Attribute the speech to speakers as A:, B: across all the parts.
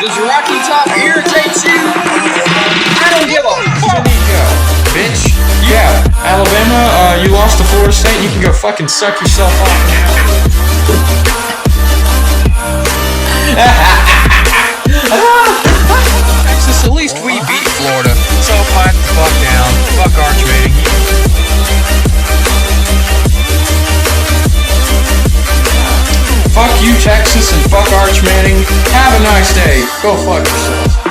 A: Does Rocky Top irritate you? I don't give a fuck.
B: Bitch. Yeah, Alabama, you lost to Florida State. You can go fucking suck yourself off now. Texas, at least we beat Florida. So pipe the fuck down. Fuck Arch Manning. Fuck you, Texas, and fuck Arch Manning. Have a nice day. Go fuck yourself.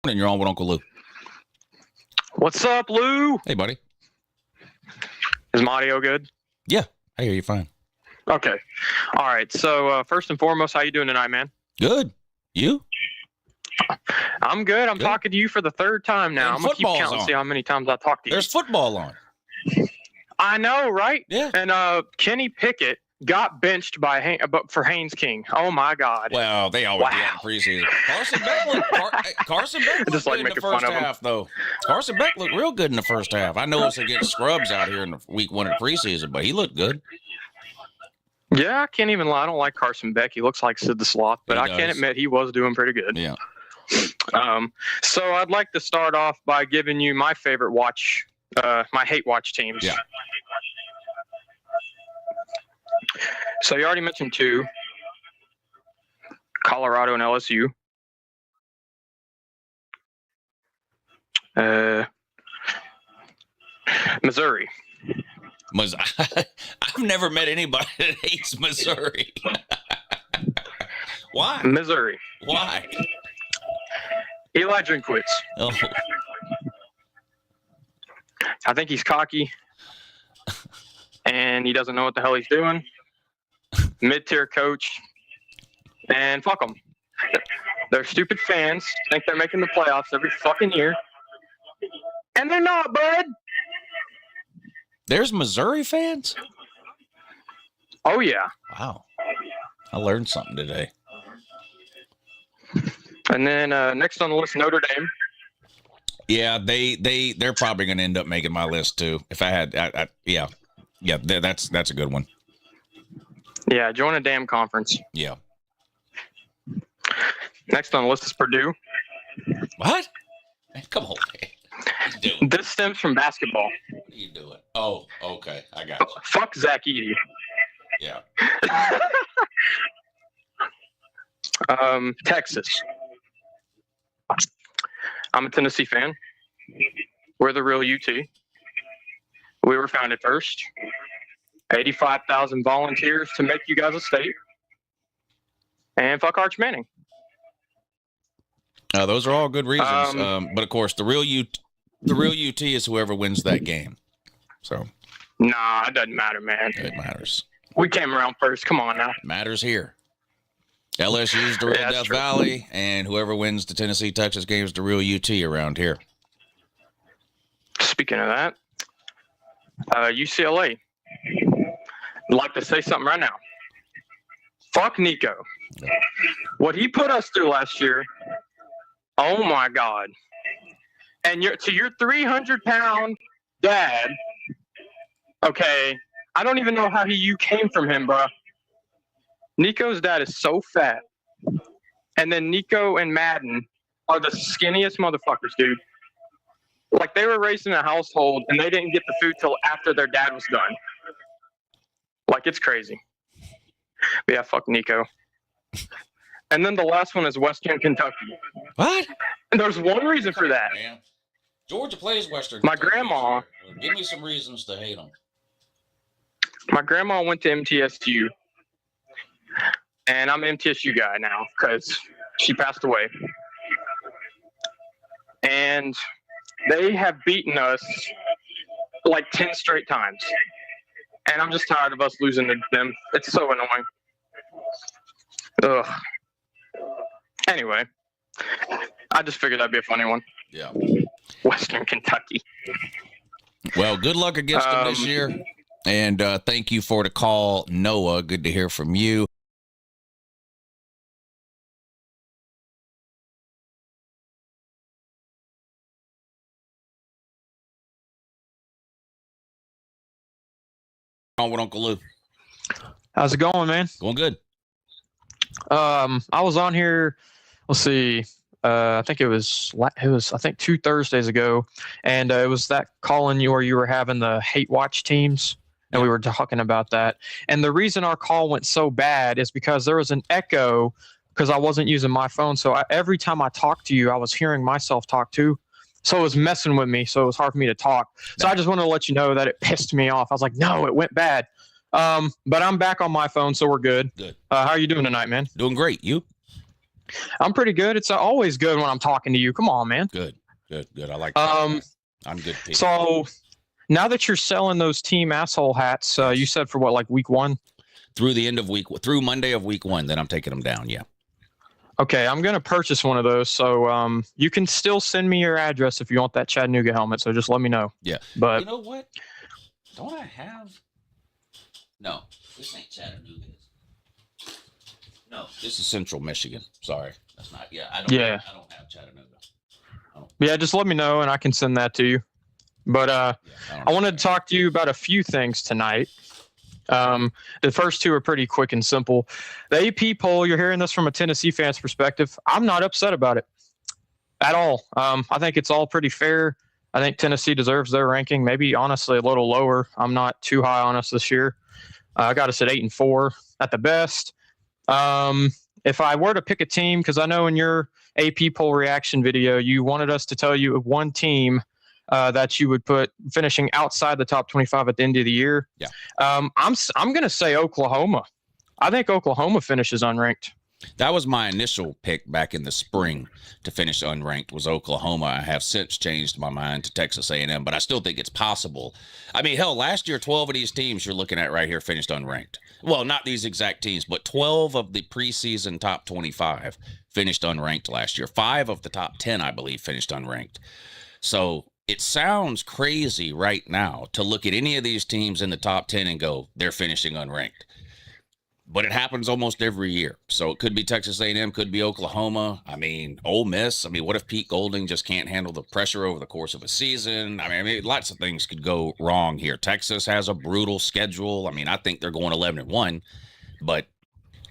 C: And you're on with Uncle Lou.
D: What's up, Lou?
C: Hey, buddy.
D: Is my audio good?
C: Yeah, I hear you fine.
D: Okay. All right. So first and foremost, how you doing tonight, man?
C: Good. You?
D: I'm good. I'm talking to you for the third time now. I'm gonna keep counting, see how many times I talk to you.
C: There's football on.
D: I know, right?
C: Yeah.
D: And Kenny Pickett got benched by for Haynes King. Oh my God.
C: Well, they always do that in preseason. Carson Beck looked
D: Just like
C: good in the
D: making fun
C: first
D: of him.
C: half, though. Carson Beck looked real good in the first half. I know it's against scrubs out here in the week 1 of preseason, but he looked good.
D: Yeah, I can't even lie. I don't like Carson Beck. He looks like Sid the Sloth, but I can admit he was doing pretty good.
C: Yeah.
D: So I'd like to start off by giving you my favorite watch, my hate watch teams.
C: Yeah.
D: So you already mentioned two, Colorado and LSU. Missouri.
C: I've never met anybody that hates Missouri. Why?
D: Missouri.
C: Why?
D: Eli Drinkwitz.
C: Oh.
D: I think he's cocky, and he doesn't know what the hell he's doing. Mid-tier coach, and fuck them. They're stupid fans, think they're making the playoffs every fucking year, and they're not, bud.
C: There's Missouri fans?
D: Oh, yeah.
C: Wow. I learned something today.
D: And then next on the list, Notre Dame.
C: Yeah, they're probably going to end up making my list too. If I had, that's a good one.
D: Yeah, join a damn conference.
C: Yeah.
D: Next on the list is Purdue.
C: What? Man, come on, man.
D: This stems from basketball.
C: What are you doing? Oh, okay. I got you.
D: Fuck Zach Edey.
C: Yeah.
D: Texas. I'm a Tennessee fan. We're the real UT. We were founded first. 85,000 volunteers to make you guys a state. And fuck Arch Manning.
C: Those are all good reasons. But of course, the real UT is whoever wins that game. So.
D: Nah, it doesn't matter, man.
C: It matters.
D: We came around first. Come on now.
C: It matters here. LSU is the real Death Valley, and whoever wins the Tennessee-Texas game is the real UT around here.
D: Speaking of that, UCLA. I'd like to say something right now. Fuck Nico. What he put us through last year, oh my God. And to your 300-pound dad, okay, I don't even know how you came from him, bro. Nico's dad is so fat. And then Nico and Madden are the skinniest motherfuckers, dude. Like, they were raised in a household, and they didn't get the food till after their dad was done. Like, it's crazy. But yeah, fuck Nico. And then the last one is Western Kentucky.
C: What?
D: And there's one reason for that.
C: Man. Georgia plays Western
D: My
C: Kentucky.
D: grandma.
C: Give me some reasons to hate them.
D: My grandma went to MTSU. And I'm an MTSU guy now because she passed away. And they have beaten us like 10 straight times. And I'm just tired of us losing to them. It's so annoying. Ugh. Anyway, I just figured that'd be a funny one.
C: Yeah.
D: Western Kentucky.
C: Well, good luck against them this year. And thank you for the call, Noah. Good to hear from you. On with Uncle Lou.
E: How's it going, man?
C: Going good.
E: I was on here. Let's see. I think it was I think 2 Thursdays ago, and it was that call-in where you were having the hate watch teams, and we were talking about that. And the reason our call went so bad is because there was an echo because I wasn't using my phone. So every time I talked to you, I was hearing myself talk too. So it was messing with me. So it was hard for me to talk. So I just wanted to let you know that it pissed me off. I was like, no, it went bad. But I'm back on my phone, so we're good.
C: Good.
E: How are you doing tonight, man?
C: Doing great. You?
E: I'm pretty good. It's always good when I'm talking to you. Come on, man.
C: Good. I like that. I'm good. Pete.
E: So now that you're selling those team asshole hats, you said for what, like week 1?
C: Through Monday of week 1, then I'm taking them down. Yeah.
E: Okay, I'm going to purchase one of those. So you can still send me your address if you want that Chattanooga helmet. So just let me know.
C: Yeah.
E: But
C: you know what? Don't I have? No, this ain't Chattanooga. No, this is Central Michigan. Sorry, that's not. Yeah, I don't have Chattanooga.
E: Yeah, just let me know and I can send that to you. But I wanted to talk to you about a few things tonight. The first 2 are pretty quick and simple. The AP poll, you're hearing this from a Tennessee fan's perspective. I'm not upset about it at all. I think it's all pretty fair. I think Tennessee deserves their ranking, maybe honestly a little lower. I'm not too high on us this year. I got us at 8-4 at the best. If I were to pick a team, because I know in your AP poll reaction video, you wanted us to tell you one team that you would put finishing outside the top 25 at the end of the year.
C: Yeah.
E: I'm going to say Oklahoma. I think Oklahoma finishes unranked.
C: That was my initial pick back in the spring to finish unranked was Oklahoma. I have since changed my mind to Texas A&M, but I still think it's possible. I mean, hell, last year, 12 of these teams you're looking at right here finished unranked. Well, not these exact teams, but 12 of the preseason top 25 finished unranked last year. 5 of the top 10, I believe, finished unranked. So it sounds crazy right now to look at any of these teams in the top 10 and go, they're finishing unranked. But it happens almost every year. So it could be Texas A&M, could be Oklahoma. I mean, Ole Miss. I mean, what if Pete Golding just can't handle the pressure over the course of a season? I mean, lots of things could go wrong here. Texas has a brutal schedule. I mean, I think they're going 11-1. But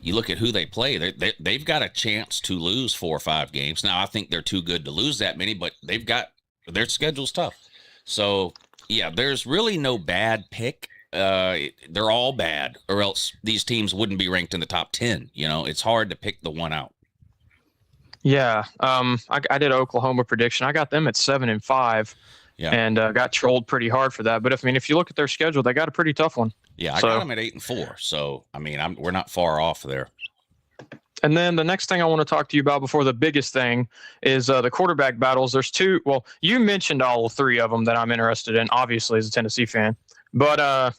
C: you look at who they play. They've got a chance to lose 4 or 5 games. Now, I think they're too good to lose that many, but their schedule's tough. So, yeah, there's really no bad pick. They're all bad, or else these teams wouldn't be ranked in the top 10. You know, it's hard to pick the one out.
E: Yeah. I did Oklahoma prediction. I got them at 7-5.
C: Yeah.
E: And got trolled pretty hard for that. But if you look at their schedule, they got a pretty tough one.
C: Yeah, I got them at 8-4. So I mean, we're not far off there.
E: And then the next thing I want to talk to you about before the biggest thing is the quarterback battles. There's 2. Well, you mentioned all 3 of them that I'm interested in, obviously, as a Tennessee fan. But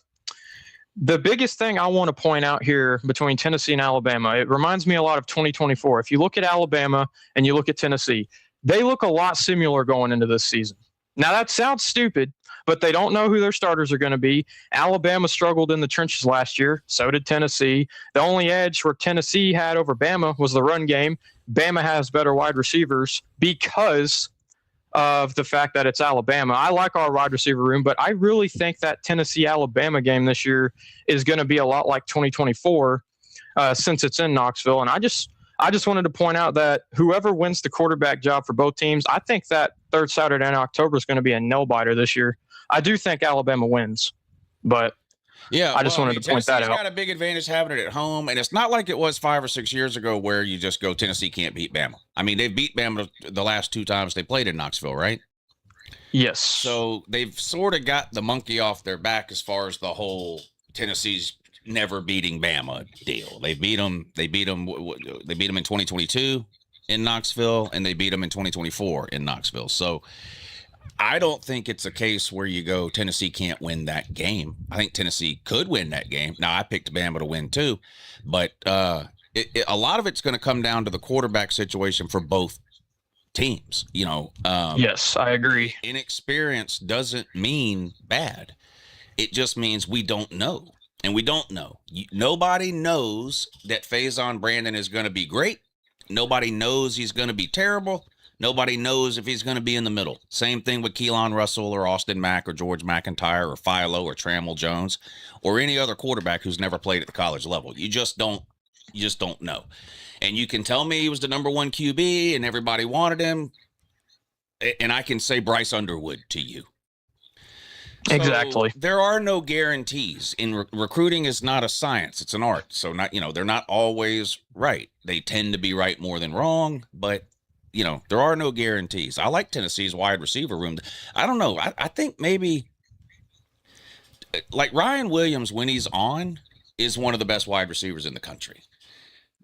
E: the biggest thing I want to point out here between Tennessee and Alabama, it reminds me a lot of 2024. If you look at Alabama and you look at Tennessee, they look a lot similar going into this season. Now, that sounds stupid, but they don't know who their starters are going to be. Alabama struggled in the trenches last year. So did Tennessee. The only edge where Tennessee had over Bama was the run game. Bama has better wide receivers because of the fact that it's Alabama. I like our wide receiver room, but I really think that Tennessee-Alabama game this year is going to be a lot like 2024 since it's in Knoxville. And I just wanted to point out that whoever wins the quarterback job for both teams, I think that third Saturday in October is going to be a nail-biter this year. I do think Alabama wins, but
C: yeah,
E: I just wanted to point that out.
C: Tennessee's got a big advantage having it at home, and it's not like it was 5 or 6 years ago where you just go, Tennessee can't beat Bama. I mean, they've beat Bama the last 2 times they played in Knoxville, right?
E: Yes.
C: So they've sort of got the monkey off their back as far as the whole Tennessee's never beating Bama deal. They beat them in 2022 in Knoxville, and they beat them in 2024 in Knoxville. So I don't think it's a case where you go, Tennessee can't win that game. I think Tennessee could win that game. Now, I picked Bama to win too, but a lot of it's going to come down to the quarterback situation for both teams.
E: Yes, I agree.
C: Inexperience doesn't mean bad. It just means we don't know. And we don't know. Nobody knows that Faison Brandon is going to be great. Nobody knows he's going to be terrible. Nobody knows if he's going to be in the middle. Same thing with Keelan Russell or Austin Mack or George McIntyre or Philo or Trammell Jones or any other quarterback who's never played at the college level. You just don't know. And you can tell me he was the number one QB and everybody wanted him. And I can say Bryce Underwood to you.
E: Exactly.
C: So there are no guarantees. In recruiting is not a science; it's an art. So they're not always right. They tend to be right more than wrong, but there are no guarantees. I like Tennessee's wide receiver room. I don't know. I think maybe like Ryan Williams, when he's on, is one of the best wide receivers in the country.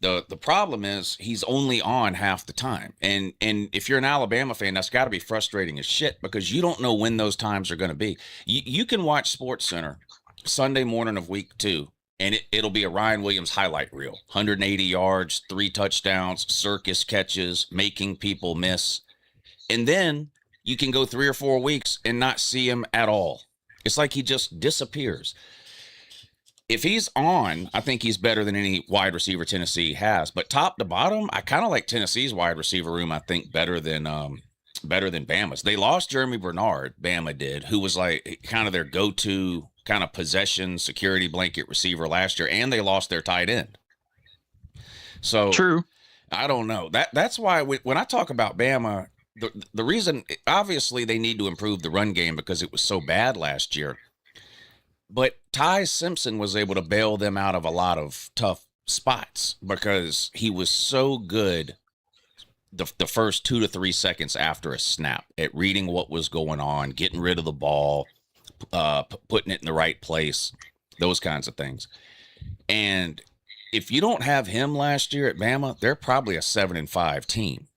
C: The problem is he's only on half the time. And if you're an Alabama fan, that's got to be frustrating as shit because you don't know when those times are going to be. You can watch SportsCenter Sunday morning of week 2, and it'll be a Ryan Williams highlight reel. 180 yards, 3 touchdowns, circus catches, making people miss. And then you can go 3 or 4 weeks and not see him at all. It's like he just disappears. If he's on, I think he's better than any wide receiver Tennessee has. But top to bottom, I kind of like Tennessee's wide receiver room, I think, better than Bama's. They lost Jeremy Bernard, Bama did, who was like kind of their go-to kind of possession security blanket receiver last year, and they lost their tight end. So
E: true.
C: I don't know. That's why when I talk about Bama, the reason, obviously they need to improve the run game because it was so bad last year. But Ty Simpson was able to bail them out of a lot of tough spots because he was so good the first 2 to 3 seconds after a snap at reading what was going on, getting rid of the ball, putting it in the right place, those kinds of things. And if you don't have him last year at Bama, they're probably a 7-5 team.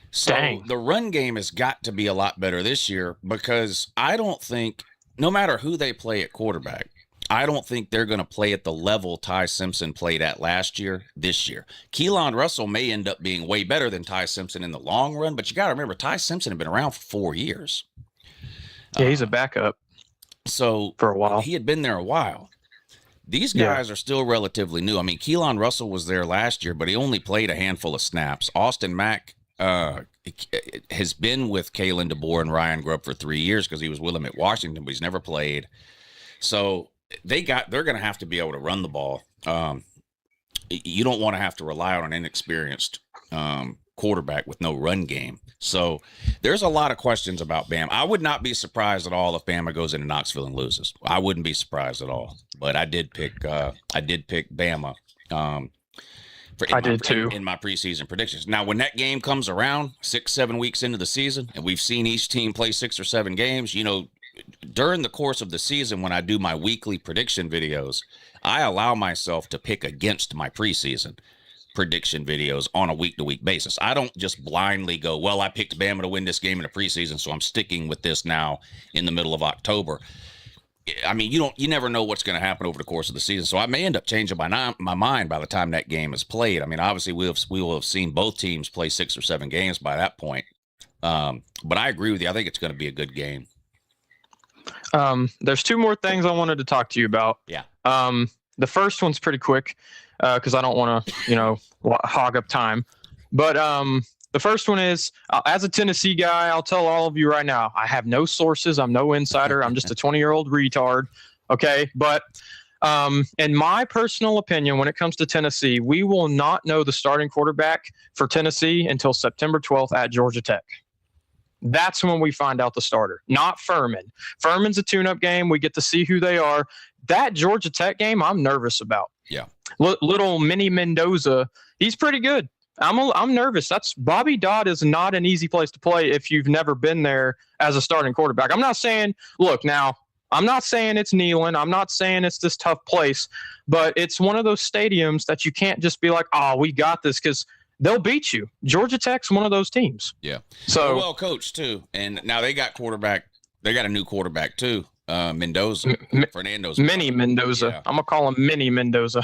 C: So
E: Dang.
C: The run game has got to be a lot better this year because I don't think, no matter who they play at quarterback, I don't think they're going to play at the level Ty Simpson played at last year, this year. Keelan Russell may end up being way better than Ty Simpson in the long run, but you got to remember, Ty Simpson had been around for 4 years.
E: Yeah, he's a backup.
C: So
E: for a while.
C: He had been there a while. These guys are still relatively new. I mean, Keelan Russell was there last year, but he only played a handful of snaps. Austin Mack has been with Kalen DeBoer and Ryan Grubb for 3 years because he was with him at Washington, but he's never played. So they're going to have to be able to run the ball. You don't want to have to rely on an inexperienced quarterback with no run game. So there's a lot of questions about Bama. I would not be surprised at all if Bama goes into Knoxville and loses. I wouldn't be surprised at all. But I did pick Bama. I did too in my preseason predictions. Now, when that game comes around 6-7 weeks into the season, and we've seen each team play 6 or 7 games, during the course of the season, when I do my weekly prediction videos, I allow myself to pick against my preseason prediction videos on a week-to-week basis. I don't just blindly go, well, I picked Bama to win this game in the preseason, so I'm sticking with this now in the middle of October. I mean, you never know what's going to happen over the course of the season, so I may end up changing my mind by the time that game is played. I mean, obviously, we will have seen both teams play 6 or 7 games by that point. But I agree with you. I think it's going to be a good game.
E: There's 2 more things I wanted to talk to you about.
C: Yeah.
E: The first one's pretty quick because I don't want to, hog up time. But the first one is, as a Tennessee guy, I'll tell all of you right now, I have no sources. I'm no insider. I'm just a 20-year-old retard. Okay. But in my personal opinion, when it comes to Tennessee, we will not know the starting quarterback for Tennessee until September 12th at Georgia Tech. That's when we find out the starter, not Furman. Furman's a tune-up game. We get to see who they are. That Georgia Tech game, I'm nervous about.
C: Yeah.
E: Little mini Mendoza, he's pretty good. I'm nervous. Bobby Dodd is not an easy place to play if you've never been there as a starting quarterback. I'm not saying it's Neyland. I'm not saying it's this tough place, but it's one of those stadiums that you can't just be like, oh, we got this, because they'll beat you. Georgia Tech's one of those teams.
C: Yeah.
E: So
C: they're well coached too. And now they got a new quarterback too. Mendoza, Fernando's
E: Mini Mendoza.
C: Yeah.
E: I'm gonna call him Mini Mendoza.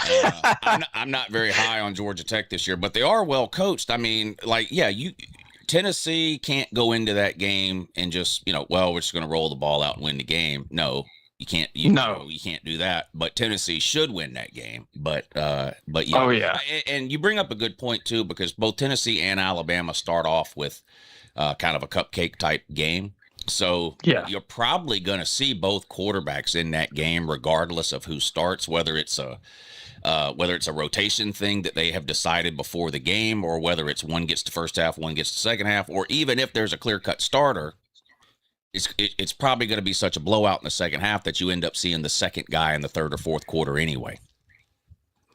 C: I'm not very high on Georgia Tech this year, but they are well coached. I mean, Tennessee can't go into that game and just, well, we're just going to roll the ball out and win the game. No, you can't. You can't do that. But Tennessee should win that game. But yeah.
E: Oh yeah.
C: And you bring up a good point too, because both Tennessee and Alabama start off with kind of a cupcake type game. So you're probably going to see both quarterbacks in that game, regardless of who starts, whether it's a rotation thing that they have decided before the game, or whether it's one gets the first half, one gets the second half, or even if there's a clear-cut starter, it's probably going to be such a blowout in the second half that you end up seeing the second guy in the third or fourth quarter anyway.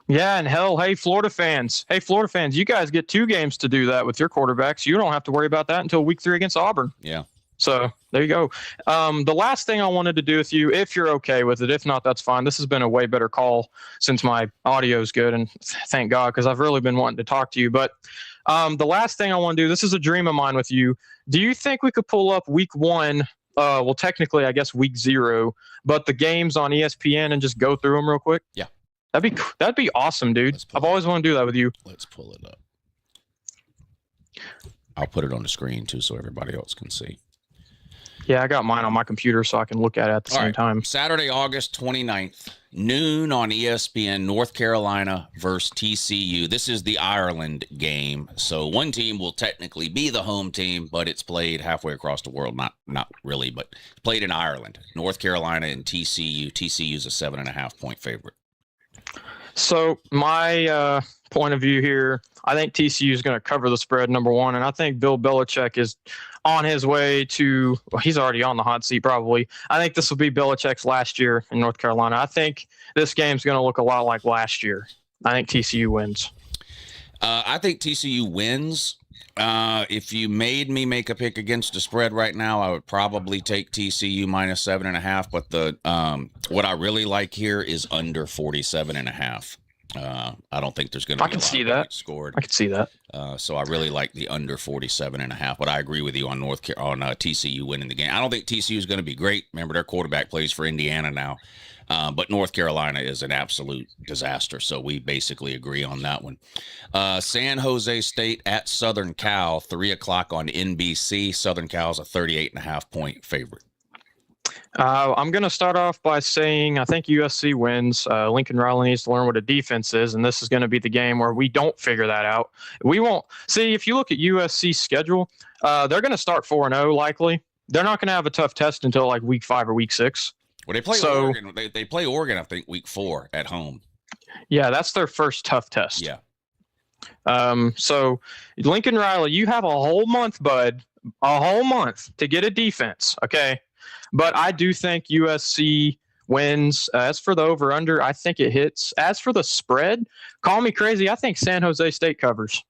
E: Yeah, and hell, hey, Florida fans, you guys get 2 games to do that with your quarterbacks. You don't have to worry about that until week 3 against Auburn.
C: Yeah.
E: So there you go. The last thing I wanted to do with you, if you're okay with it, if not, that's fine. This has been a way better call since my audio is good, and thank God, because I've really been wanting to talk to you. But the last thing I want to do, this is a dream of mine with you. Do you think we could pull up week 1? Well, technically, I guess week 0, but the games on ESPN and just go through them real quick?
C: Yeah.
E: That'd be awesome, dude. I've always wanted to do that with you.
C: Let's pull it up. I'll put it on the screen too, so everybody else can see.
E: Yeah, I got mine on my computer so I can look at it at the same time.
C: Saturday, August 29th, noon on ESPN, North Carolina versus TCU. This is the Ireland game. So one team will technically be the home team, but it's played halfway across the world. Not really, but played in Ireland. North Carolina and TCU. TCU's a 7.5-point favorite. So
E: my point of view here, I think TCU is going to cover the spread, number 1, and I think Bill Belichick is on his way to, well, he's already on the hot seat probably. I think this will be Belichick's last year in North Carolina. I think this game's going to look a lot like last year. I think TCU wins.
C: I think TCU wins. If you made me make a pick against the spread right now, I would probably take TCU minus 7.5. But the what I really like here is under 47.5. I don't think there's going to be a lot scored.
E: I can see that.
C: So I really like the under 47.5. But I agree with you on TCU winning the game. I don't think TCU is going to be great. Remember, their quarterback plays for Indiana now. But North Carolina is an absolute disaster. So we basically agree on that one. San Jose State at Southern Cal, 3:00 on NBC. Southern Cal's a 38.5-point favorite.
E: I'm going to start off by saying I think USC wins. Lincoln Riley needs to learn what a defense is, and this is going to be the game where we don't figure that out. We won't. See, if you look at USC's schedule, they're going to start 4-0 likely. They're not going to have a tough test until like week 5 or week 6.
C: Well, they play Oregon. They play Oregon, I think, week 4 at home.
E: Yeah, that's their first tough test.
C: Yeah.
E: So Lincoln Riley, you have a whole month, bud, a whole month to get a defense. Okay. But I do think USC wins. As for the over-under, I think it hits. As for the spread, call me crazy. I think San Jose State covers.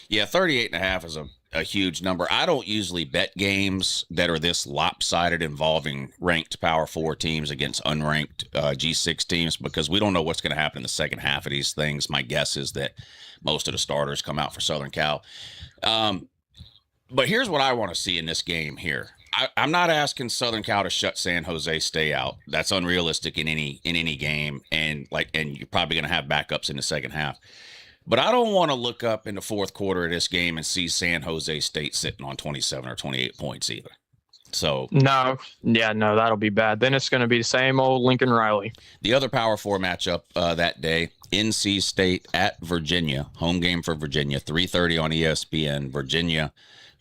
C: Yeah, 38.5 is a huge number. I don't usually bet games that are this lopsided involving ranked Power 4 teams against unranked G6 teams because we don't know what's going to happen in the second half of these things. My guess is that most of the starters come out for Southern Cal. But here's what I want to see in this game here. I'm not asking Southern Cal to shut San Jose State out. That's unrealistic in any game, and you're probably going to have backups in the second half. But I don't want to look up in the fourth quarter of this game and see San Jose State sitting on 27 or 28 points either. So
E: no, that'll be bad. Then it's going to be the same old Lincoln Riley.
C: The other Power 4 matchup that day, NC State at Virginia, home game for Virginia, 3:30 on ESPN. Virginia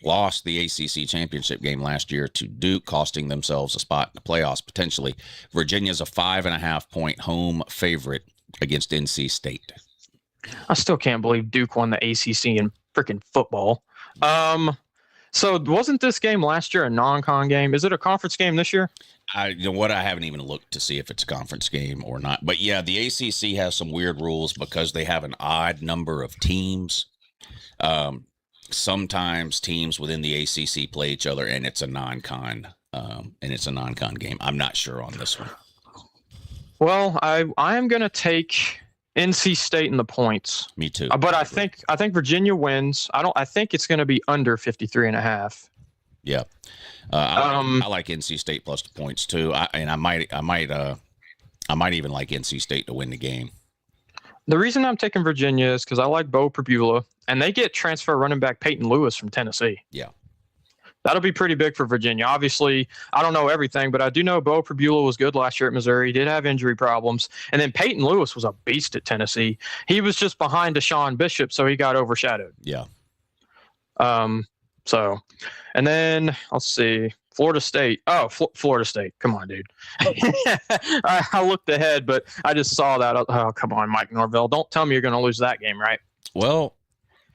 C: lost the ACC championship game last year to Duke, costing themselves a spot in the playoffs potentially. Virginia's a 5.5-point home favorite against NC State.
E: I still can't believe Duke won the ACC in freaking football. So wasn't this game last year a non-con game? Is it a conference game this year?
C: I haven't even looked to see if it's a conference game or not. But yeah, the ACC has some weird rules because they have an odd number of teams. Sometimes teams within the ACC play each other, and it's a non-con. Game. I'm not sure on this one.
E: Well, I am going to take NC State in the points.
C: Me too.
E: But I think Virginia wins. I think it's going to be under 53.5.
C: Yeah. I like NC State plus the points too. I might even like NC State to win the game.
E: The reason I'm taking Virginia is because I like Bo Pribula, and they get transfer running back Peyton Lewis from Tennessee.
C: Yeah.
E: That'll be pretty big for Virginia. Obviously, I don't know everything, but I do know Bo Pribula was good last year at Missouri. He did have injury problems. And then Peyton Lewis was a beast at Tennessee. He was just behind Deshaun Bishop, so he got overshadowed.
C: Yeah.
E: And then let's see, Florida State. Oh, Florida State. Come on, dude. I looked ahead, but I just saw that. Oh, come on, Mike Norvell. Don't tell me you're going to lose that game, right?
C: Well,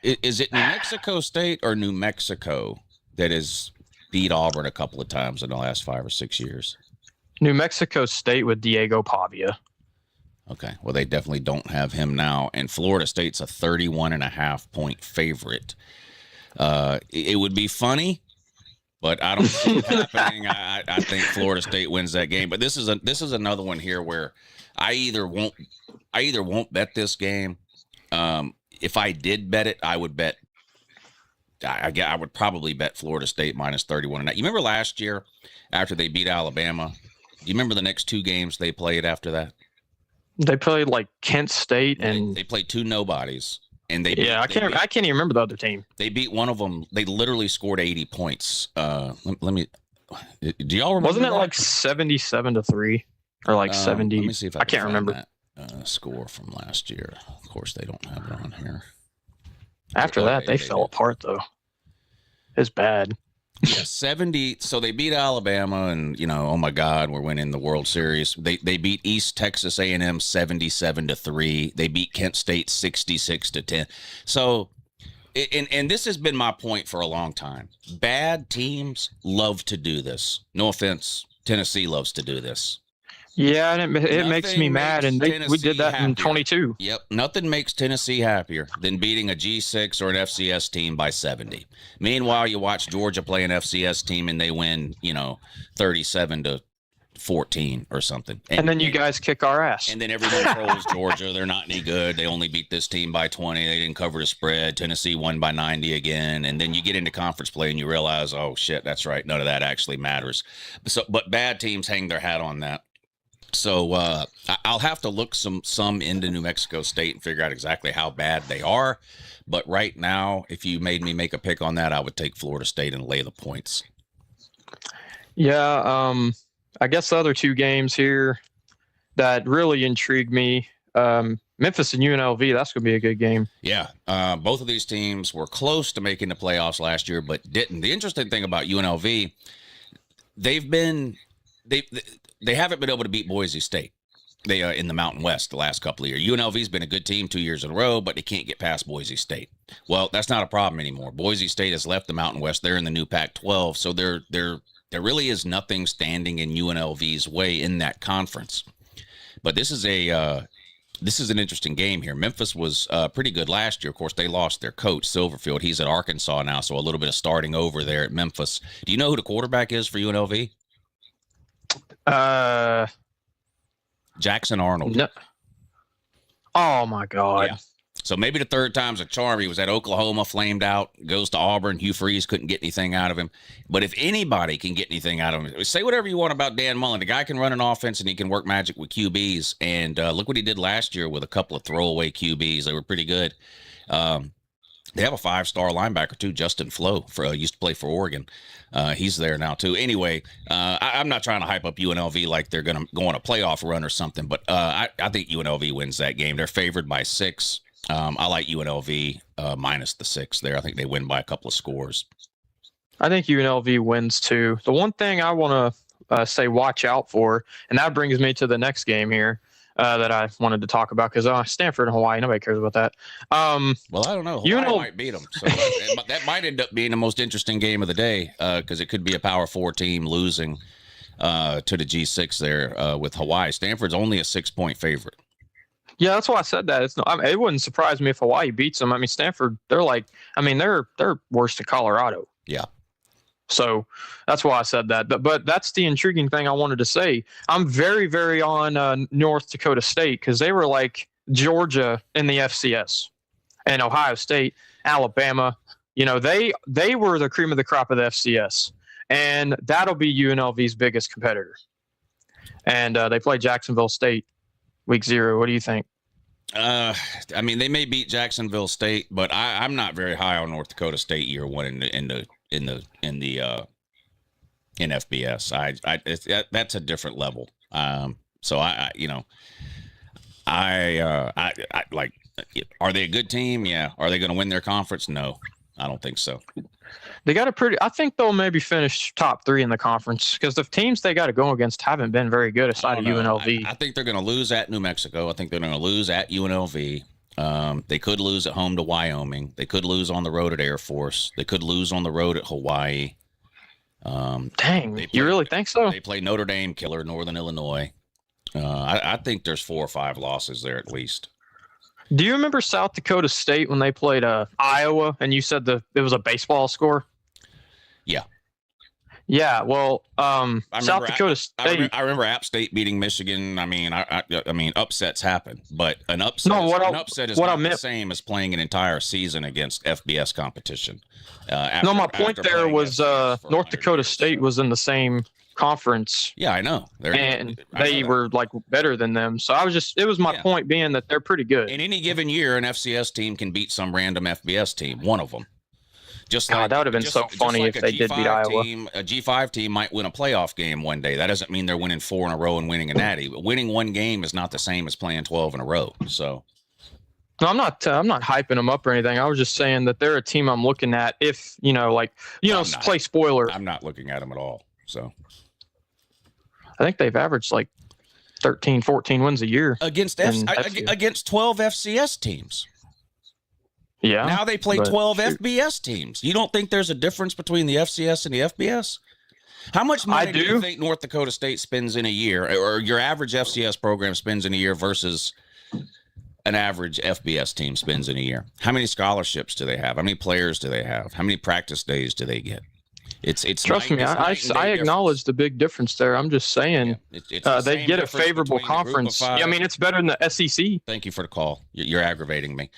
C: is it New Mexico State or New Mexico that has beat Auburn a couple of times in the last 5 or 6 years?
E: New Mexico State with Diego Pavia.
C: Okay. Well, they definitely don't have him now. And Florida State's a 31.5-point favorite. It would be funny, but I don't see it happening. I think Florida State wins that game. But this is another one here where I either won't bet this game. If I did bet it, I would bet. I would probably bet Florida State minus 31. You remember last year after they beat Alabama? Do you remember the next 2 games they played after that?
E: They played like Kent State, and
C: they played 2 nobodies. And I
E: can't even remember the other team.
C: They beat one of them. They literally scored 80 points. Let me. Do y'all remember?
E: Wasn't it
C: that?
E: like 77-3 or like 70?
C: Let me see if
E: I can't remember
C: that score from last year. Of course, they don't have it on here.
E: After that, they fell apart though. It's bad.
C: Yeah, 70. So they beat Alabama, and oh my God, we're winning the World Series. They beat East Texas A&M 77-3. They beat Kent State 66-10. So, and this has been my point for a long time. Bad teams love to do this. No offense, Tennessee loves to do this.
E: Yeah, and it makes me mad, and we did that in 22.
C: Yep, nothing makes Tennessee happier than beating a G6 or an FCS team by 70. Meanwhile, you watch Georgia play an FCS team, and they win, 37-14 or something.
E: And then you guys kick our ass.
C: And then everyone trolls Georgia. They're not any good. They only beat this team by 20. They didn't cover the spread. Tennessee won by 90 again. And then you get into conference play, and you realize, oh, shit, that's right. None of that actually matters. But bad teams hang their hat on that. So I'll have to look some into New Mexico State and figure out exactly how bad they are. But right now, if you made me make a pick on that, I would take Florida State and lay the points.
E: Yeah, I guess the other 2 games here that really intrigued me, Memphis and UNLV, that's going to be a good game.
C: Yeah, both of these teams were close to making the playoffs last year, but didn't. The interesting thing about UNLV, they haven't been able to beat Boise State. They in the Mountain West the last couple of years. UNLV's been a good team 2 years in a row, but they can't get past Boise State. Well, that's not a problem anymore. Boise State has left the Mountain West. They're in the new Pac-12, so there really is nothing standing in UNLV's way in that conference. But this is an interesting game here. Memphis was pretty good last year. Of course, they lost their coach, Silverfield. He's at Arkansas now, so a little bit of starting over there at Memphis. Do you know who the quarterback is for UNLV? Jackson Arnold.
E: No. Oh my God.
C: Yeah. So maybe the third time's a charm. He was at Oklahoma, flamed out, goes to Auburn. Hugh Freeze couldn't get anything out of him. But if anybody can get anything out of him, say whatever you want about Dan Mullen. The guy can run an offense and he can work magic with QBs. And look what he did last year with a couple of throwaway QBs. They were pretty good. They have a 5-star linebacker too, Justin Flo, used to play for Oregon. He's there now too. Anyway, I'm not trying to hype up UNLV like they're going to go on a playoff run or something, but I think UNLV wins that game. They're favored by 6. I like UNLV minus the 6 there. I think they win by a couple of scores.
E: I think UNLV wins too. The one thing I want to say watch out for, and that brings me to the next game here. That I wanted to talk about because Stanford and Hawaii, nobody cares about that.
C: Well, I don't know. Hawaii might beat them, so that might end up being the most interesting game of the day because it could be a Power 4 team losing to the G6 there with Hawaii. Stanford's only a 6-point favorite.
E: Yeah, that's why I said that. It wouldn't surprise me if Hawaii beats them. I mean, Stanford, they're worse than Colorado.
C: Yeah.
E: So that's why I said that. But that's the intriguing thing I wanted to say. I'm very, very on North Dakota State because they were like Georgia in the FCS and Ohio State, Alabama. They were the cream of the crop of the FCS. And that'll be UNLV's biggest competitor. And they play Jacksonville State week 0. What do you think?
C: I mean, they may beat Jacksonville State, but I'm not very high on North Dakota State year one in FBS. That's a different level. So I like. Are they a good team? Yeah. Are they going to win their conference? No, I don't think so.
E: They got I think they'll maybe finish top 3 in the conference because the teams they got to go against haven't been very good aside of UNLV.
C: I think they're going to lose at New Mexico. I think they're going to lose at UNLV. They could lose at home to Wyoming. They could lose on the road at Air Force. They could lose on the road at Hawaii.
E: Dang, you really think so?
C: They play Notre Dame, killer, Northern Illinois. I think there's 4 or 5 losses there at least.
E: Do you remember South Dakota State when they played Iowa and you said it was a baseball score?
C: Yeah.
E: Yeah, well, South Dakota State.
C: I remember App State beating Michigan. I mean, upsets happen, but an upset is not the same as playing an entire season against FBS competition.
E: My point there was North Dakota State was in the same conference.
C: Yeah, I know.
E: They were like better than them. So it was my point being that they're pretty good.
C: In any given year, an FCS team can beat some random FBS team, one of them.
E: That would have been so funny if they did beat Iowa.
C: A G5 team might win a playoff game one day. That doesn't mean they're winning 4 in a row and winning a natty. But winning one game is not the same as playing 12 in a row. So,
E: no, I'm not hyping them up or anything. I was just saying that they're a team I'm looking at. If play spoiler.
C: I'm not looking at them at all. So,
E: I think they've averaged like 13, 14 wins a year
C: against 12 FCS teams.
E: Yeah.
C: Now they play 12 FBS teams. You don't think there's a difference between the FCS and the FBS? How much money do you think North Dakota State spends in a year, or your average FCS program spends in a year versus an average FBS team spends in a year? How many scholarships do they have? How many players do they have? How many practice days do they get? It's
E: trust me, I acknowledge the big difference there. I'm just saying they get a favorable conference. Yeah, I mean, it's better than the SEC.
C: Thank you for the call. You're aggravating me.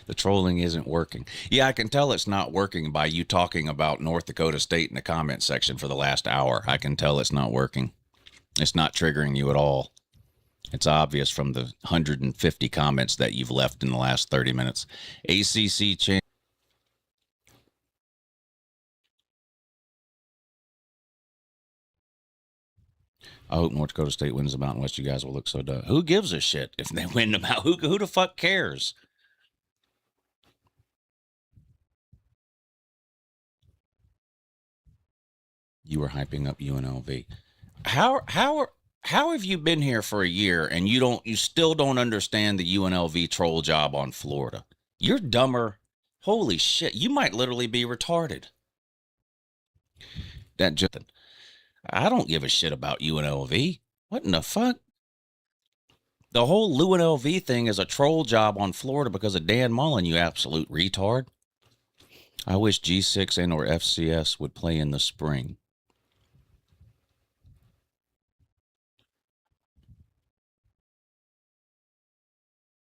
C: The trolling isn't working. Yeah, I can tell it's not working by you talking about North Dakota State in the comment section for the last hour. I can tell it's not working. It's not triggering you at all. It's obvious from the 150 comments that you've left in the last 30 minutes. ACC champ. I hope North Dakota State wins the Mountain West. You guys will look so dumb. Who gives a shit if they win the Mountain? Who the fuck cares? You were hyping up UNLV. How have you been here for a year and you still don't understand the UNLV troll job on Florida? You're dumber. Holy shit, you might literally be retarded. I don't give a shit about UNLV. What in the fuck? The whole UNLV thing is a troll job on Florida because of Dan Mullen, you absolute retard. I wish G6 and or FCS would play in the spring.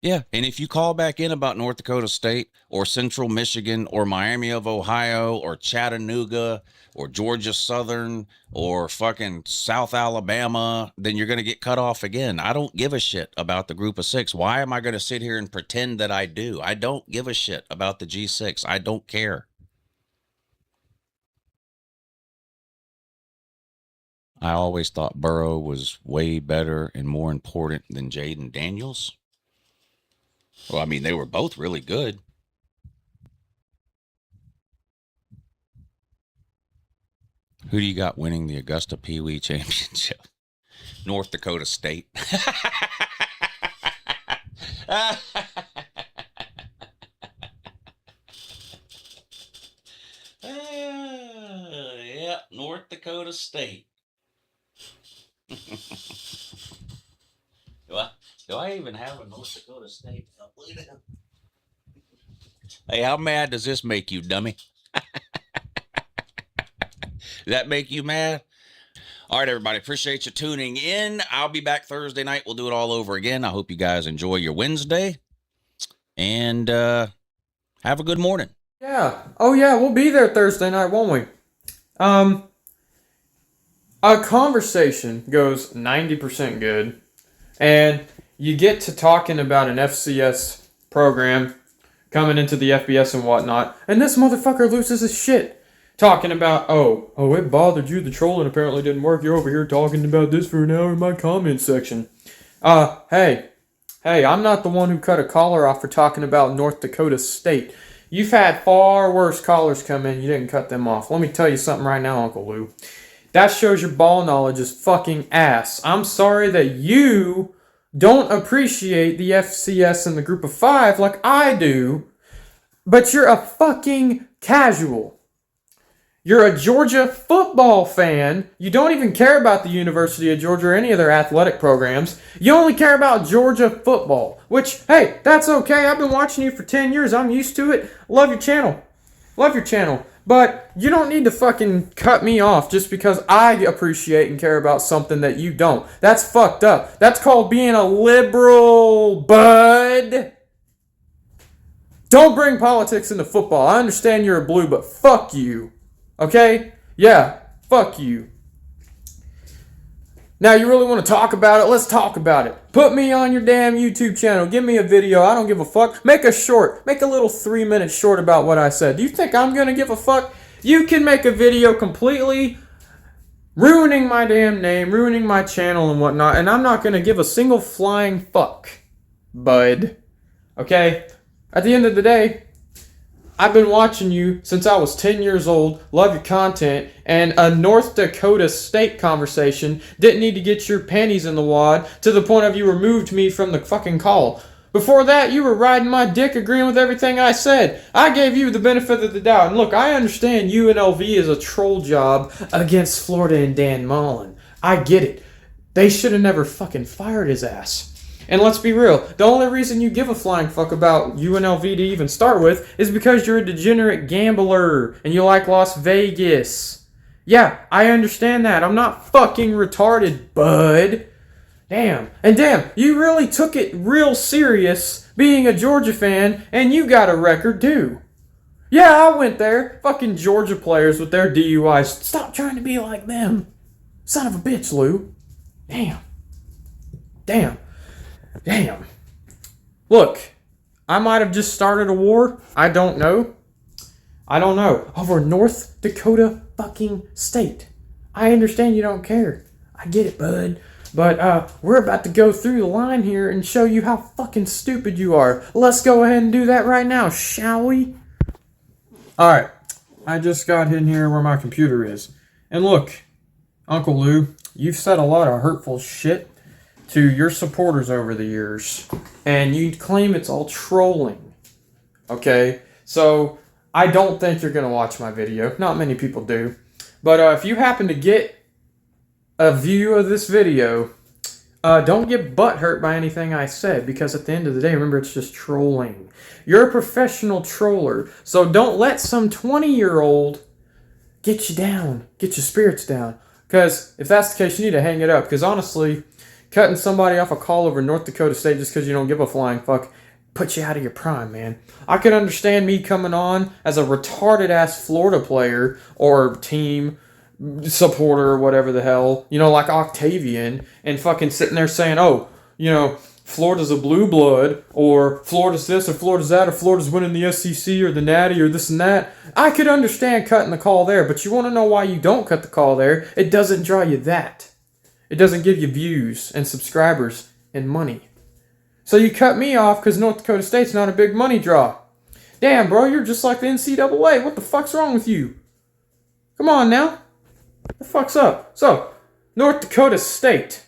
C: Yeah, and if you call back in about North Dakota State or Central Michigan or Miami of Ohio or Chattanooga or Georgia Southern or fucking South Alabama, then you're going to get cut off again. I don't give a shit about the group of 6. Why am I going to sit here and pretend that I do? I don't give a shit about the G6. I don't care. I always thought Burrow was way better and more important than Jaden Daniels. Well, I mean, they were both really good. Who do you got winning the Augusta Pee Wee Championship? North Dakota State. Yeah, North Dakota State. Do I even have a North Dakota State? Hey, how mad does this make you, dummy? Does that make you mad? All right, everybody. Appreciate you tuning in. I'll be back Thursday night. We'll do it all over again. I hope you guys enjoy your Wednesday. And have a good morning.
B: Yeah. Oh, yeah. We'll be there Thursday night, won't we? A conversation goes 90% good. And you get to talking about an FCS program coming into the FBS and whatnot, and this motherfucker loses his shit. Talking about, oh, it bothered you, the trolling apparently didn't work, you're over here talking about this for an hour in my comment section. Hey, I'm not the one who cut a caller off for talking about North Dakota State. You've had far worse callers come in, you didn't cut them off. Let me tell you something right now, Uncle Lou. That shows your ball knowledge is fucking ass. I'm sorry that you don't appreciate the FCS and the group of 5 like I do, but you're a fucking casual. You're a Georgia football fan. You don't even care about the University of Georgia or any of their athletic programs. You only care about Georgia football, which, hey, that's okay. I've been watching you for 10 years. I'm used to it. Love your channel. But you don't need to fucking cut me off just because I appreciate and care about something that you don't. That's fucked up. That's called being a liberal, bud. Don't bring politics into football. I understand you're a blue, but fuck you. Okay? Yeah, fuck you. Now, you really want to talk about it? Let's talk about it. Put me on your damn YouTube channel. Give me a video. I don't give a fuck. Make a short. Make a little 3-minute short about what I said. Do you think I'm going to give a fuck? You can make a video completely ruining my damn name, ruining my channel and whatnot, and I'm not going to give a single flying fuck, bud. Okay? At the end of the day, I've been watching you since I was 10 years old, love your content, and a North Dakota State conversation didn't need to get your panties in the wad to the point of you removed me from the fucking call. Before that, you were riding my dick agreeing with everything I said. I gave you the benefit of the doubt. And look, I understand UNLV is a troll job against Florida and Dan Mullen. I get it. They should have never fucking fired his ass. And let's be real, the only reason you give a flying fuck about UNLV to even start with is because you're a degenerate gambler and you like Las Vegas. Yeah, I understand that. I'm not fucking retarded, bud. Damn. And damn, you really took it real serious being a Georgia fan and you got a record too. Yeah, I went there. Fucking Georgia players with their DUIs. Stop trying to be like them. Son of a bitch, Lou. Damn. Look, I might have just started a war. I don't know. Over North Dakota fucking State. I understand you don't care. I get it, bud. But we're about to go through the line here and show you how fucking stupid you are. Let's go ahead and do that right now, shall we? Alright. I just got in here where my computer is. And look, Uncle Lou, you've said a lot of hurtful shit to your supporters over the years, and you claim it's all trolling. Okay? So, I don't think you're going to watch my video. Not many people do. But if you happen to get a view of this video, don't get butthurt by anything I said, because at the end of the day, remember, it's just trolling. You're a professional troller, so don't let some 20-year-old get you down, get your spirits down. Because if that's the case, you need to hang it up, because honestly, cutting somebody off a call over North Dakota State just because you don't give a flying fuck puts you out of your prime, man. I could understand me coming on as a retarded-ass Florida player or team supporter or whatever the hell, like Octavian, and fucking sitting there saying, oh, Florida's a blue blood, or Florida's this, or Florida's that, or Florida's winning the SEC, or the Natty, or this and that. I could understand cutting the call there, but you want to know why you don't cut the call there? It doesn't draw you that. It doesn't give you views and subscribers and money. So you cut me off because North Dakota State's not a big money draw. Damn, bro, you're just like the NCAA. What the fuck's wrong with you? Come on now. What the fuck's up? So, North Dakota State.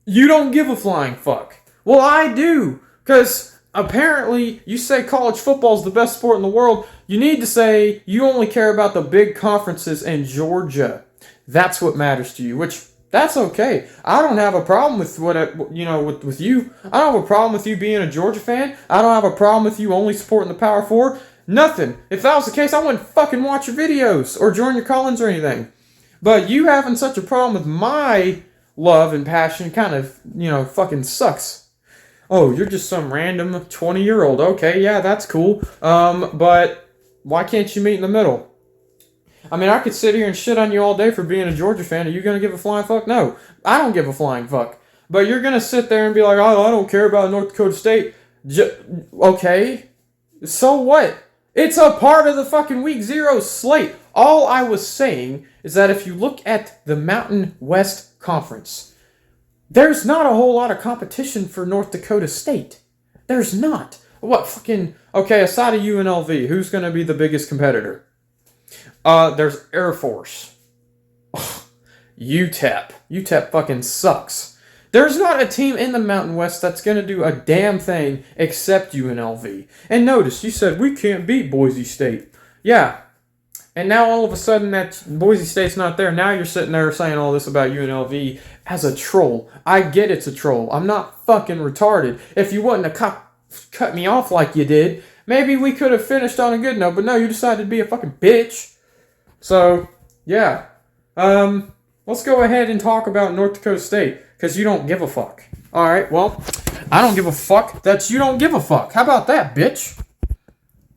B: You don't give a flying fuck. Well, I do. Because apparently you say college football is the best sport in the world. You need to say you only care about the big conferences in Georgia. That's what matters to you, which... that's okay. I don't have a problem with with you. I don't have a problem with you being a Georgia fan. I don't have a problem with you only supporting the Power 4. Nothing. If that was the case, I wouldn't fucking watch your videos or join your call-ins or anything. But you having such a problem with my love and passion kind of, fucking sucks. Oh, you're just some random 20-year-old. Okay, yeah, that's cool. But why can't you meet in the middle? I mean, I could sit here and shit on you all day for being a Georgia fan. Are you going to give a flying fuck? No, I don't give a flying fuck. But you're going to sit there and be like, oh, I don't care about North Dakota State. Okay. So what? It's a part of the fucking Week 0 slate. All I was saying is that if you look at the Mountain West Conference, there's not a whole lot of competition for North Dakota State. There's not. What fucking... Okay, aside of UNLV, who's going to be the biggest competitor? There's Air Force. UTEP. UTEP fucking sucks. There's not a team in the Mountain West that's going to do a damn thing except UNLV. And notice, you said we can't beat Boise State. Yeah. And now all of a sudden that Boise State's not there. Now you're sitting there saying all this about UNLV as a troll. I get it's a troll. I'm not fucking retarded. If you wouldn't have cut me off like you did, maybe we could have finished on a good note. But no, you decided to be a fucking bitch. So, yeah. Let's go ahead and talk about North Dakota State. Because you don't give a fuck. Alright, well, I don't give a fuck that you don't give a fuck. How about that, bitch?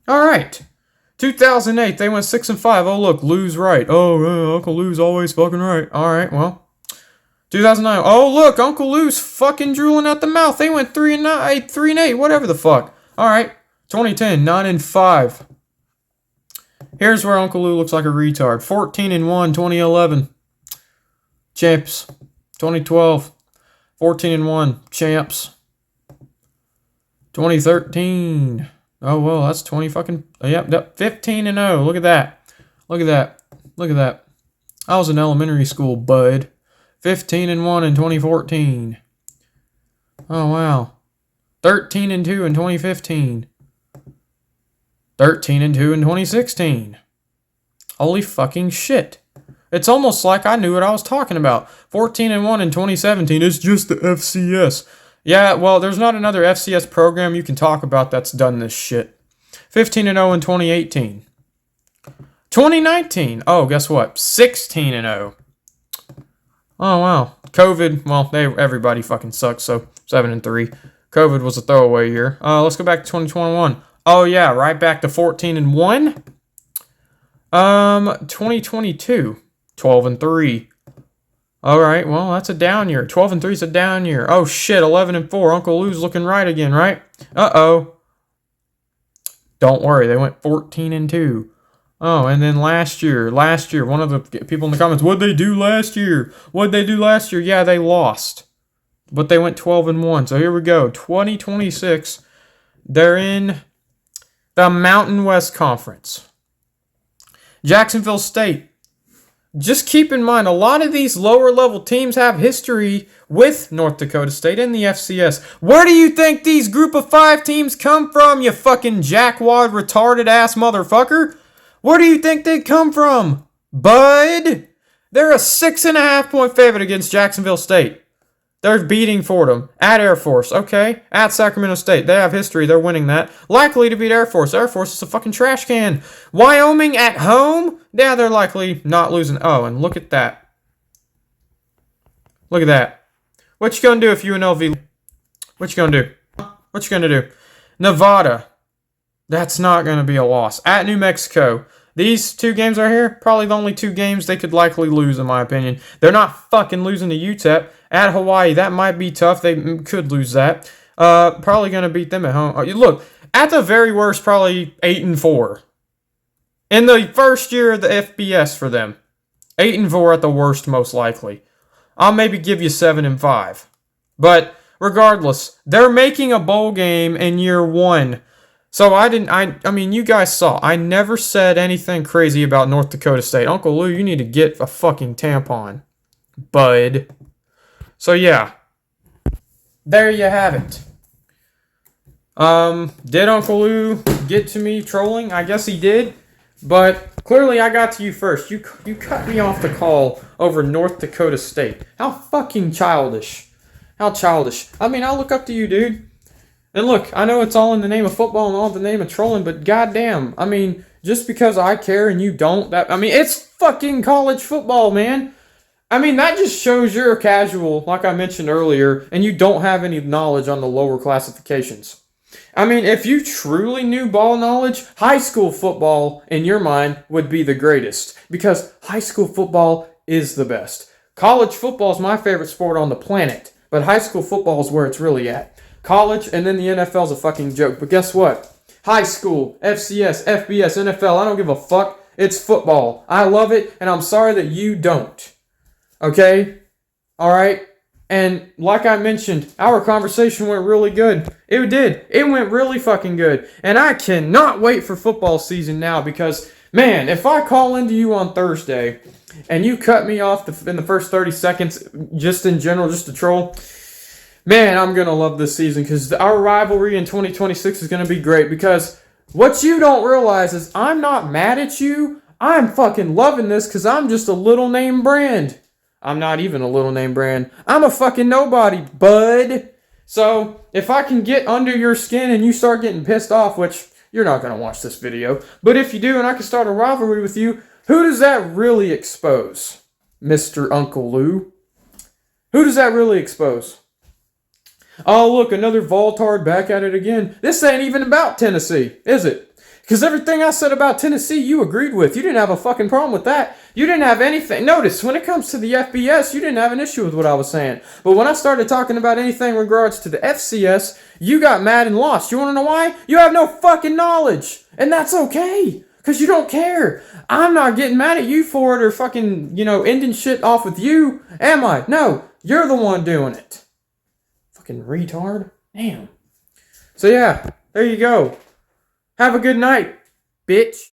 B: Alright. 2008, they went 6-5. Oh, look, Lou's right. Oh, Uncle Lou's always fucking right. Alright, well. 2009, oh, look, Uncle Lou's fucking drooling out the mouth. They went 3-9, 3-8, whatever the fuck. Alright. 2010, 9-5. Here's where Uncle Lou looks like a retard. 14-1, 2011. Champs. 2012. 14-1, champs. 2013. Oh, well, that's 20 fucking... Yep, 15-0. Look at that. Look at that. Look at that. I was in elementary school, bud. 15-1 in 2014. Oh, wow. 13-2 in 2015. 13-2 in 2016. Holy fucking shit. It's almost like I knew what I was talking about. 14-1 in 2017. It's just the FCS. Yeah, well, there's not another FCS program you can talk about that's done this shit. 15-0 in 2018. 2019. Oh, guess what? 16-0. Oh, wow. COVID. Well, everybody fucking sucks, so 7-3. COVID was a throwaway year. Let's go back to 2021. Oh, yeah, right back to 14-1. 2022. 12-3. All right, well, that's a down year. 12-3 is a down year. Oh, shit, 11-4. Uncle Lou's looking right again, right? Uh-oh. Don't worry, they went 14-2. Oh, and then last year, one of the people in the comments, what'd they do last year? What'd they do last year? Yeah, they lost. But they went 12-1. So here we go. 2026. They're in the Mountain West Conference. Jacksonville State. Just keep in mind, a lot of these lower level teams have history with North Dakota State in the FCS. Where do you think these group of 5 teams come from, you fucking jackwad retarded ass motherfucker? Where do you think they come from, bud? They're a 6.5 point favorite against Jacksonville State. They're beating Fordham at Air Force, okay? At Sacramento State. They have history. They're winning that. Likely to beat Air Force. Air Force is a fucking trash can. Wyoming at home? Yeah, they're likely not losing. Oh, and look at that. Look at that. What you gonna do if UNLV... What you gonna do? What you gonna do? Nevada. That's not gonna be a loss. At New Mexico. These 2 games right here, probably the only 2 games they could likely lose, in my opinion. They're not fucking losing to UTEP. At Hawaii, that might be tough. They could lose that. Probably going to beat them at home. Look, at the very worst, probably 8-4. In the first year of the FBS for them. 8-4 at the worst, most likely. I'll maybe give you 7-5. But regardless, they're making a bowl game in year 1. So I mean, you guys saw. I never said anything crazy about North Dakota State. Uncle Lou, you need to get a fucking tampon, bud. So yeah, there you have it. Did Uncle Lou get to me trolling? I guess he did, but clearly I got to you first. You cut me off the call over North Dakota State. How fucking childish. How childish. I mean, I'll look up to you, dude. And look, I know it's all in the name of football and all in the name of trolling, but goddamn, I mean, just because I care and you don't, it's fucking college football, man. I mean, that just shows you're a casual, like I mentioned earlier, and you don't have any knowledge on the lower classifications. I mean, if you truly knew ball knowledge, high school football, in your mind, would be the greatest. Because high school football is the best. College football is my favorite sport on the planet. But But high school football is where it's really at. College and then the NFL is a fucking joke. But guess what? High school, FCS, FBS, NFL, I don't give a fuck. It's football. I love it, and I'm sorry that you don't. Okay? Alright? And like I mentioned, our conversation went really good. It did. It went really fucking good. And I cannot wait for football season now because, man, if I call into you on Thursday and you cut me off in the first 30 seconds, just in general, just to troll, man, I'm going to love this season because our rivalry in 2026 is going to be great because what you don't realize is I'm not mad at you. I'm fucking loving this because I'm just a little name brand. I'm not even a little name brand. I'm a fucking nobody, bud. So, if I can get under your skin and you start getting pissed off, which you're not going to watch this video, but if you do and I can start a rivalry with you, who does that really expose? Mr. Uncle Lou? Who does that really expose? Oh, look, another Voltard back at it again. This ain't even about Tennessee, is it? Because everything I said about Tennessee, you agreed with. You didn't have a fucking problem with that. You didn't have anything. Notice, when it comes to the FBS, you didn't have an issue with what I was saying. But when I started talking about anything in regards to the FCS, you got mad and lost. You want to know why? You have no fucking knowledge. And that's okay. Because you don't care. I'm not getting mad at you for it or fucking, ending shit off with you. Am I? No. You're the one doing it. Fucking retard. Damn. So yeah, there you go. Have a good night, bitch.